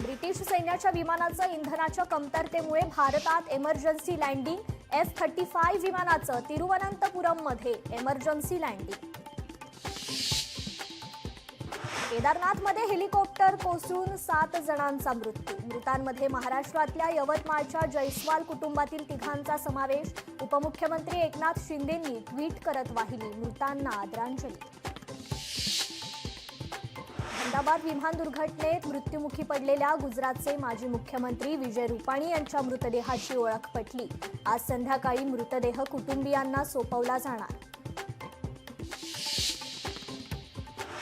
British सैन्याच्या विमानाचं इंधनाच्या कमतरतेमुळे भारतात एमर्जन्सी लँडिंग. F-35 विमानाचं तिरुवनंतपुरममध्ये एमर्जन्सी लँडिंग. केदारनाथमध्ये हेलिकॉप्टर कोसळून 7 जणांचा मृत्यू. मृतांमध्ये महाराष्ट्रातल्या यवतमाळच्या जयस्वाल कुटुंबातील 3घांचा समावेश. उपमुख्यमंत्री एकनाथ शिंदेंनी ट्विट करत वाहिली मृतांना आदरांजली. अहमदाबाद विमान दुर्घटनेत मृत्युमुखी पडलेल्या गुजरातचे माजी मुख्यमंत्री विजय रुपाणी यांच्या मृतदेहाची ओळख पटली. आज संध्याकाळी मृतदेह कुटुंबियांना सोपवला जाणार.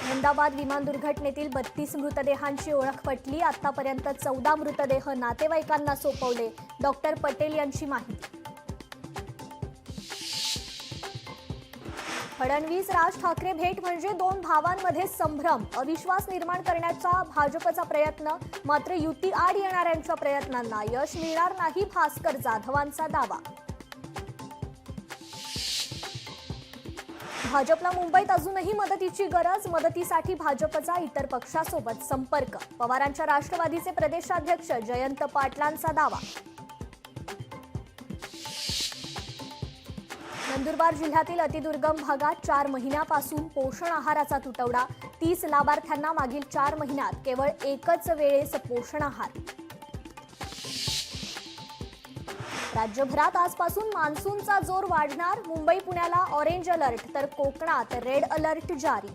अहमदाबाद विमान दुर्घटनेतील 32 मृतदेहांची ओळख पटली. आतापर्यंत 14 मृतदेह नातेवाईकांना सोपवले. डॉक्टर पटेल यांची माहिती. फडणवीस राज ठाकरे भेट म्हणजे 2 भावांमध्ये संभ्रम. अविश्वास निर्माण करण्याचा भाजपचा प्रयत्न. मात्र युती आड येणाऱ्यांच्या प्रयत्नांना यश मिळणार नाही, भास्कर जाधवांचा दावा. भाजपला मुंबईत अजूनही मदतीची गरज. मदतीसाठी भाजपचा इतर पक्षासोबत संपर्क. पवारांच्या राष्ट्रवादीचे प्रदेशाध्यक्ष जयंत पाटलांचा दावा. नंदुरबार जिल्ह्यातील अतिदुर्गम भागात 4 महिन्यापासून पोषण आहाराचा तुटवडा. 30 लाभार्थ्यांना मागील 4 महिन्यात केवळ एकच वेळेस पोषण आहार. राज्यभरात आजपासून मान्सूनचा जोर वाढणार. मुंबई पुण्याला ऑरेंज अलर्ट तर कोकणात रेड अलर्ट जारी.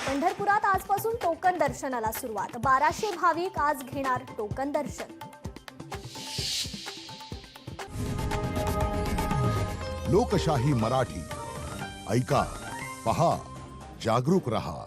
पंढरपुरात आजपासून टोकन दर्शनाला सुरुवात. 1200 भाविक आज घेणार टोकन दर्शन. लोकशाही मराठी ऐका, पहा, जागरूक रहा.